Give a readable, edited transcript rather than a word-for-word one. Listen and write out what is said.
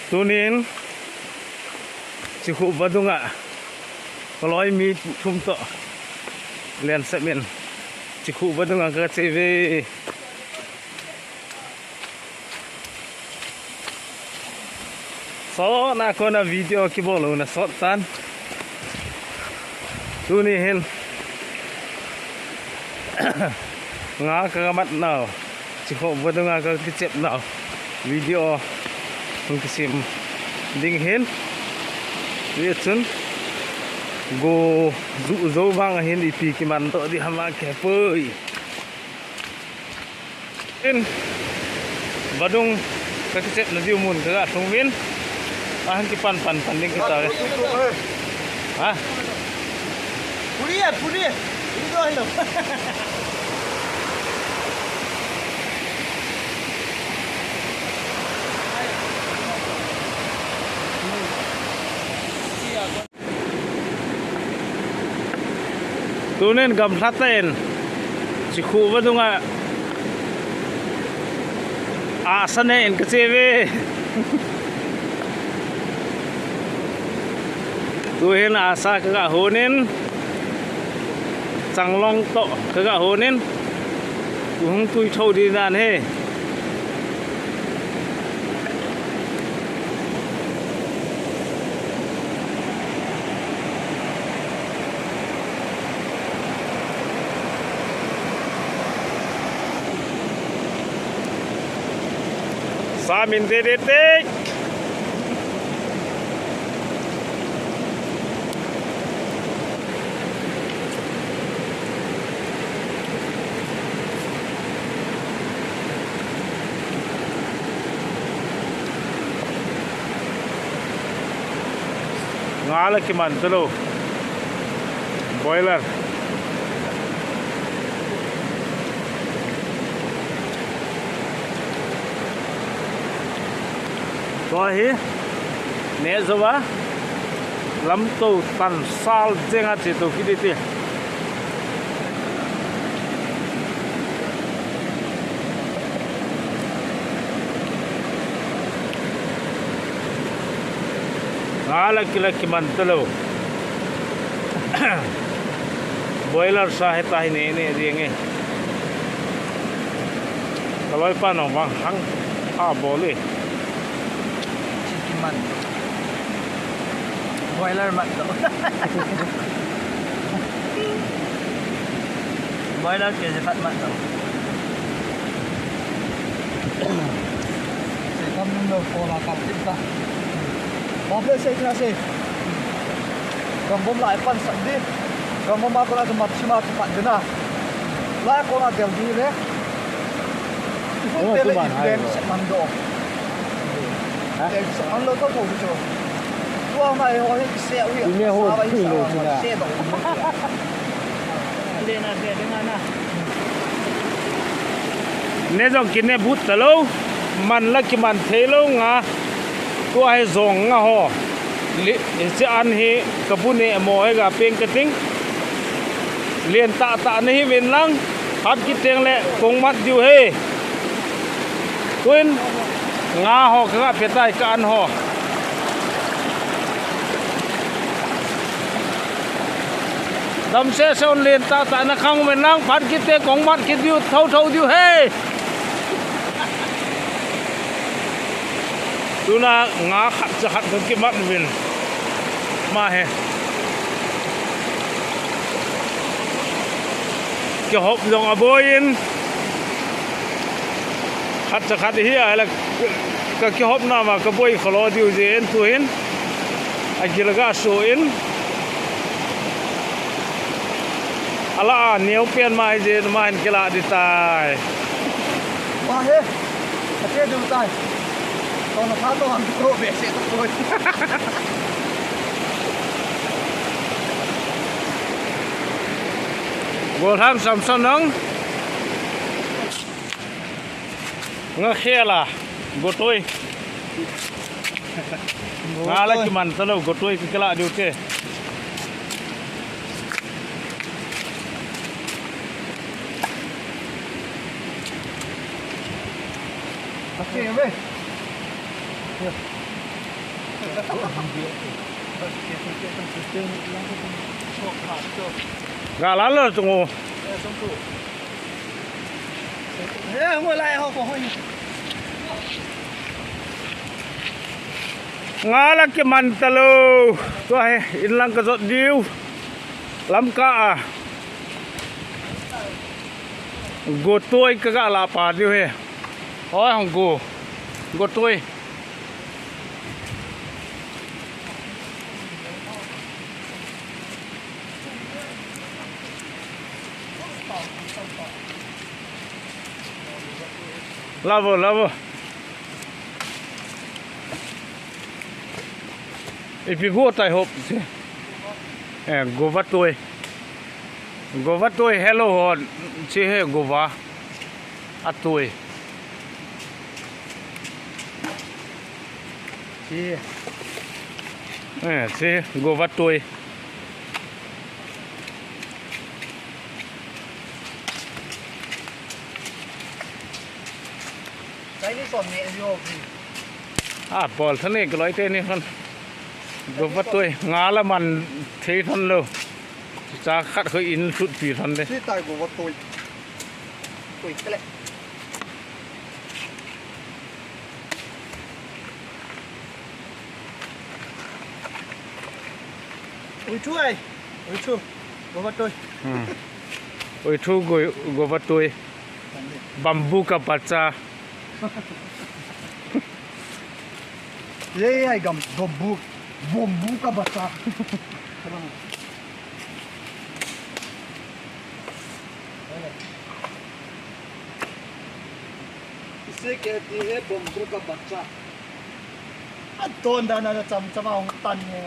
tunin cukup badunga kalau ini thum to lian semen cukup badunga ke TV so na kona video ki bolu na sotan tunin nga kagamat now cukup badunga ke kecep now video mungkin dinghin lihatun go zo bang hin ipi kiman to di hama kepoi in badung kecep na diumun kaga tungwin ahan kipan panding kita ha puri itu hello tunen gamlaten cikhu badunga asane en kecewe tuhen asa kaga honen changlong to kaga honen hung tui thau di nan he samin dedetek ngala kiman telo boiler rồi hi nè rồi ba lắm tàu tàn sal jenga chỉ tàu kia đi laki mantelo boiler sahita ini rienge kalau ipan bang hang boleh man boiler man to boiler ke sifat man to saya kan mau pola kapit ta apa saya kira kamu mulai pan sandi kamu mau kena tempat cuma tempat dena lah kau nak dia ni le itu tele event semando anh lo có thủ cho qua này họ hiện xe uy ini ho lo sina xe đó lên là về đến na ne jong kinne but talo man la kiman thelo nga ko ai zong nga ho li se an he kapune mo he ga peng kating lien ta ne hi wen lang hat ki teng le kong mat diu he tuin nga ho ka petai ka an ho dam se son len ta na khang men lang phat ki te kong mat ki diu thau diu he tuna nga khat cha khat ki mat win ma he ki hop dong aboin khat cha khat hi ala ka ki hop na ma ka boi kholo diu jen tu hin agilaga so in ala neu pian mai je mai kila di tai wah he thế được tay còn là phá to hàng pro về sẽ tốt thôi vô tham Samsung nong nga khela gotoi ngala ki man talo gotoi ki kala diute Oke, gà lá lơ tunggu ngồi lại họ có hơi ngã là cái màn talo tôi in lang cái giọt điêu lắm cả go tôi cái gà là pa điêu he ôi không go tôi lavo ipigo tai hop go vắt tôi hello hon chi he go va at tôi chi go vắt tôi cái này còn nhẹ vô bol thân này cái loại tên này con go vắt tôi ngã là mình thấy thân lâu cha khát hơi in sụt phì thân đấy cái tay của tôi cái này ôi chú của vợ tôi ôi chú go vắt tôi bambu ka baca ये आई गम बम्बू का बच्चा इसे कहते हैं बम्बू का बच्चा तो अंदर ना चमचमा तन है